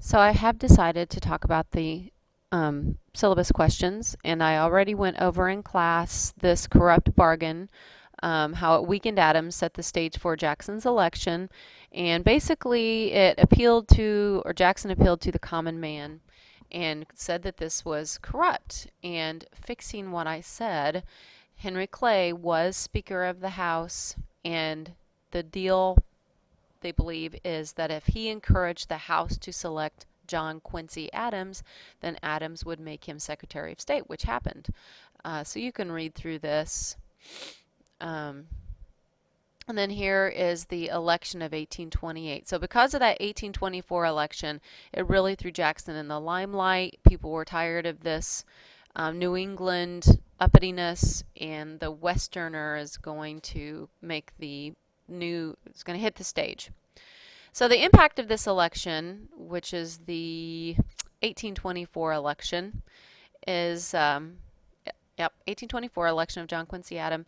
So I have decided to talk about the syllabus questions, and I already went over in class this corrupt bargain, how it weakened Adams, set the stage for Jackson's election, and basically it appealed to, or Jackson appealed to the common man and said that this was corrupt. And fixing what I said, Henry Clay was Speaker of the House, and the deal they believe is that if he encouraged the House to select John Quincy Adams, then Adams would make him Secretary of State, which happened. So you can read through this. Um, and then here is the election of 1828. So because of that 1824 election, it really threw Jackson in the limelight. People were tired of this New England uppityness, and the Westerner is going to make it's going to hit the stage. So the impact of this election, which is the 1824 election, is 1824 election of John Quincy Adams.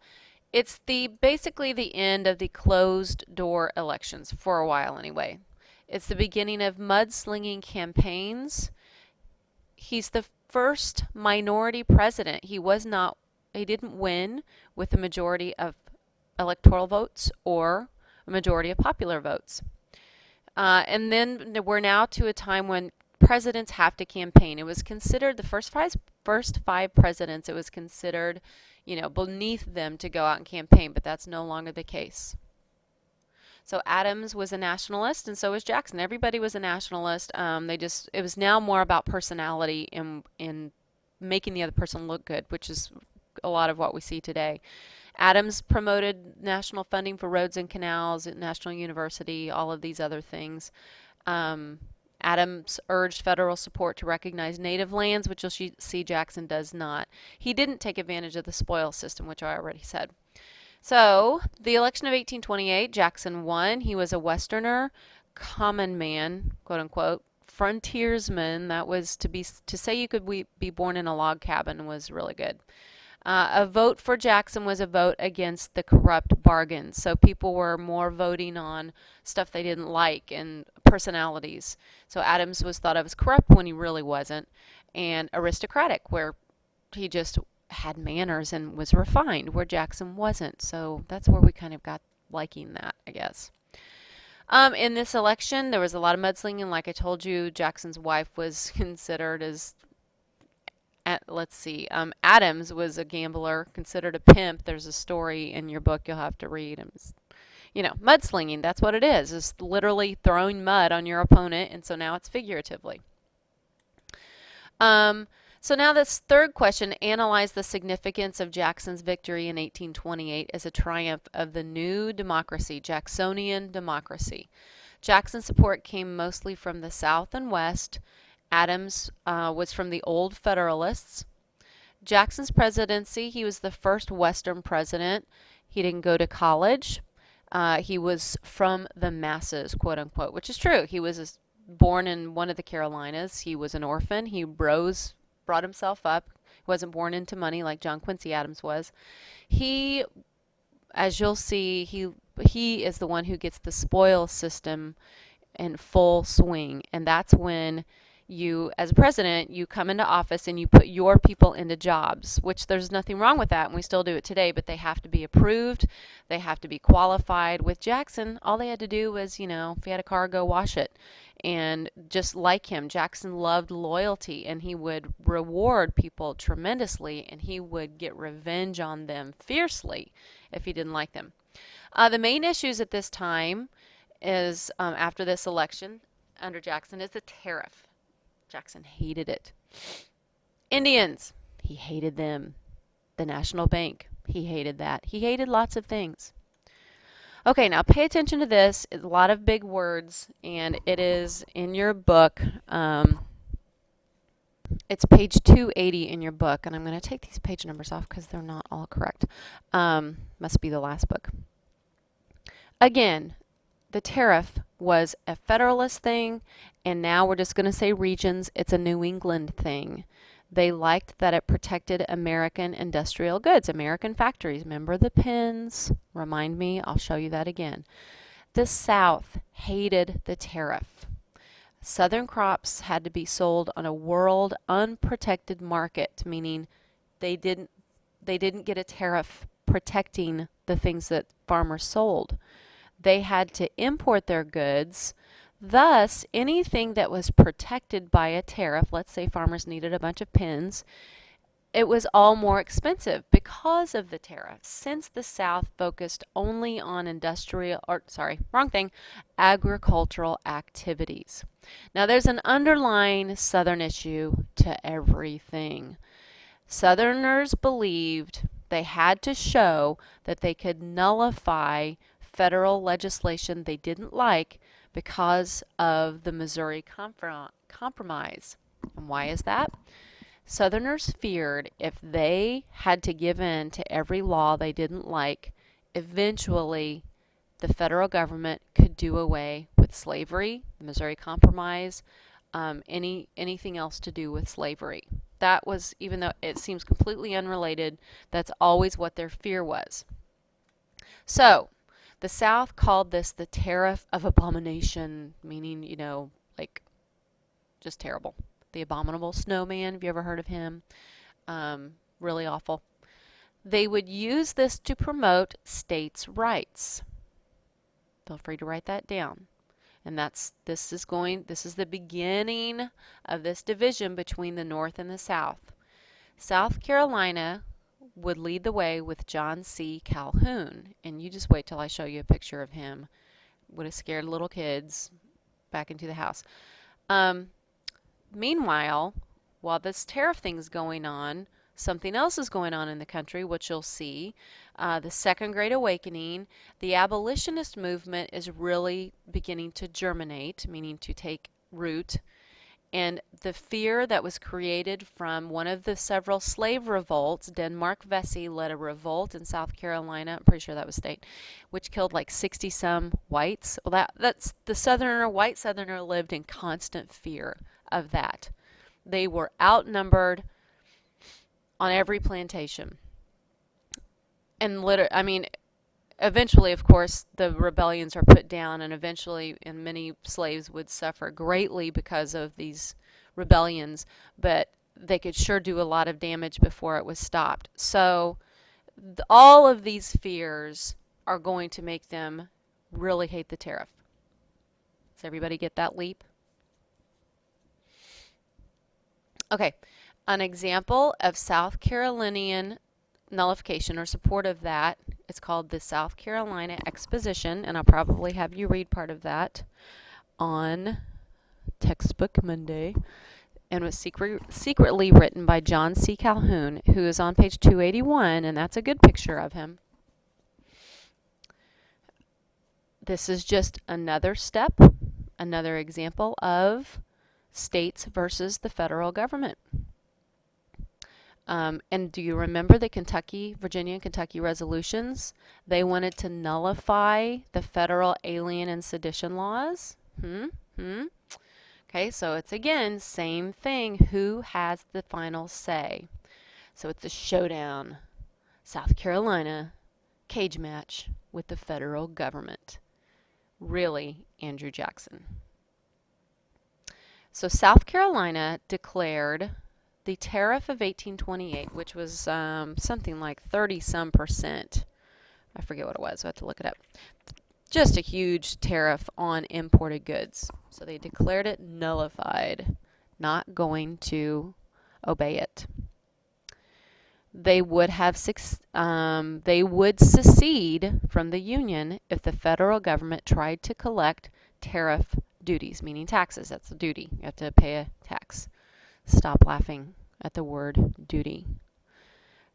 It's basically the end of the closed door elections for a while anyway. It's the beginning of mudslinging campaigns. He's the first minority president. He didn't win with a majority of electoral votes or a majority of popular votes. And then we're now to a time when presidents have to campaign. It was considered, the first five presidents, it was considered, beneath them to go out and campaign, but that's no longer the case. So Adams was a nationalist, and so was Jackson. Everybody was a nationalist. It was now more about personality in making the other person look good, which is a lot of what we see today. Adams promoted national funding for roads and canals at National University, all of these other things. Adams urged federal support to recognize native lands, which you'll see Jackson does not. He didn't take advantage of the spoils system, which I already said. So, the election of 1828, Jackson won. He was a Westerner, common man, quote unquote, frontiersman. That was to say you could be born in a log cabin was really good. A vote for Jackson was a vote against the corrupt bargain. So people were more voting on stuff they didn't like and personalities. So Adams was thought of as corrupt when he really wasn't, and aristocratic, where he just had manners and was refined, where Jackson wasn't. So that's where we kind of got liking that, I guess. In this election, there was a lot of mudslinging. Like I told you, Jackson's wife was considered as Adams was a gambler, considered a pimp. There's a story in your book you'll have to read. Mudslinging, that's what it is. It's literally throwing mud on your opponent, and so now it's figuratively. So now this third question, analyze the significance of Jackson's victory in 1828 as a triumph of the new democracy, Jacksonian democracy. Jackson's support came mostly from the South and West. Adams was from the Old Federalists. Jackson's presidency, he was the first Western president. He didn't go to college. He was from the masses, quote unquote, which is true. He was born in one of the Carolinas. He was an orphan. He brought himself up. He wasn't born into money like John Quincy Adams was. He, as you'll see, he is the one who gets the spoils system in full swing, and that's when you, as a president, you come into office and you put your people into jobs, which there's nothing wrong with that, and we still do it today, but they have to be approved. They have to be qualified. With Jackson, all they had to do was, if you had a car, go wash it. And just like him, Jackson loved loyalty, and he would reward people tremendously, and he would get revenge on them fiercely if he didn't like them. The main issues at this time is, after this election under Jackson, is the tariff. Jackson hated it. Indians, he hated them. The National Bank, he hated that. He hated lots of things. Okay, now pay attention to this. It's a lot of big words, and it is in your book. It's page 280 in your book, and I'm going to take these page numbers off because they're not all correct. Must be the last book. Again, the tariff was a Federalist thing, and now we're just going to say regions. It's a New England thing. They liked that it protected American industrial goods, American factories. Remember the pins? Remind me, I'll show you that again. The South hated the tariff. Southern crops had to be sold on a world unprotected market, meaning they didn't they didn't get a tariff protecting the things that farmers sold. They had to import their goods. Thus, anything that was protected by a tariff, let's say farmers needed a bunch of pins, it was all more expensive because of the tariffs, since the South focused only on agricultural activities. Now, there's an underlying Southern issue to everything. Southerners believed they had to show that they could nullify federal legislation they didn't like because of the Missouri Compromise. And why is that? Southerners feared if they had to give in to every law they didn't like, eventually the federal government could do away with slavery, the Missouri Compromise, anything else to do with slavery. That was, even though it seems completely unrelated, that's always what their fear was. So, the South called this the Tariff of Abomination, meaning, like just terrible. The Abominable Snowman, have you ever heard of him? Really awful. They would use this to promote states' rights. Feel free to write that down. And this is the beginning of this division between the North and the South. South Carolina would lead the way with John C. Calhoun. And you just wait till I show you a picture of him. Would have scared little kids back into the house. Meanwhile, while this tariff thing's going on, something else is going on in the country, which you'll see. The Second Great Awakening, the abolitionist movement is really beginning to germinate, meaning to take root. And the fear that was created from one of the several slave revolts, Denmark Vesey led a revolt in South Carolina, I'm pretty sure that was state, which killed like 60-some whites. Well, that's the white Southerner lived in constant fear of that. They were outnumbered on every plantation. And eventually, of course, the rebellions are put down, and many slaves would suffer greatly because of these rebellions, but they could sure do a lot of damage before it was stopped. So all of these fears are going to make them really hate the tariff. Does everybody get that leap? Okay, an example of South Carolinian nullification or support of that, it's called the South Carolina Exposition, and I'll probably have you read part of that on Textbook Monday, and was secretly written by John C. Calhoun, who is on page 281, and that's a good picture of him. This is just another step, another example of states versus the federal government. And do you remember the Virginia and Kentucky resolutions? They wanted to nullify the federal alien and sedition laws. Okay, so it's again, same thing. Who has the final say? So it's a showdown. South Carolina, cage match with the federal government. Really, Andrew Jackson. So South Carolina declared the tariff of 1828, which was something like 30-some%. I forget what it was, so I have to look it up. Just a huge tariff on imported goods. So they declared it nullified, not going to obey it. They would secede from the Union if the federal government tried to collect tariff duties, meaning taxes. That's a duty. You have to pay a tax. Stop laughing at the word duty.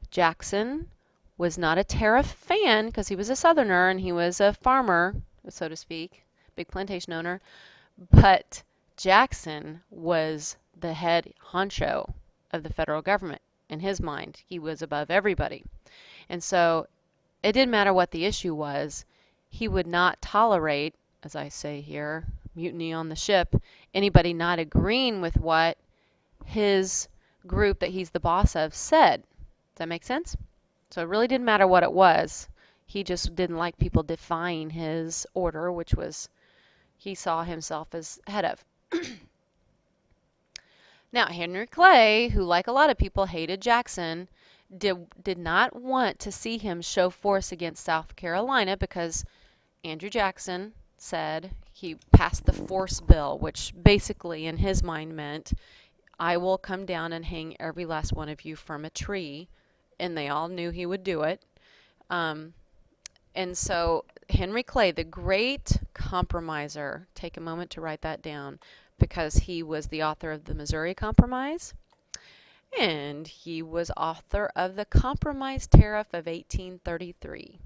Jackson was not a tariff fan because he was a Southerner and he was a farmer, so to speak, big plantation owner. But Jackson was the head honcho of the federal government. In his mind, he was above everybody. And so it didn't matter what the issue was. He would not tolerate, as I say here, mutiny on the ship, anybody not agreeing with what his group that he's the boss of said. Does that make sense? So it really didn't matter what it was. He just didn't like people defying his order, which was he saw himself as head of. Now, Henry Clay, who like a lot of people hated Jackson, did not want to see him show force against South Carolina because Andrew Jackson said he passed the force bill, which basically in his mind meant I will come down and hang every last one of you from a tree, and they all knew he would do it. Um, and so Henry Clay, the great compromiser, take a moment to write that down because he was the author of the Missouri Compromise, and he was author of the Compromise Tariff of 1833.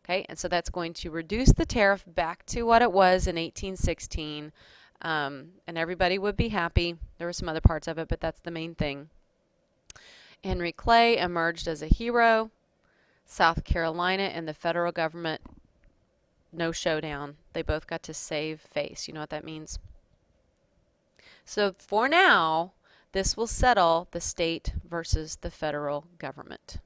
Okay, and so that's going to reduce the tariff back to what it was in 1816, and everybody would be happy. There were some other parts of it, but that's the main thing. Henry Clay emerged as a hero. South Carolina and the federal government, no showdown. They both got to save face. You know what that means? So for now, this will settle the state versus the federal government.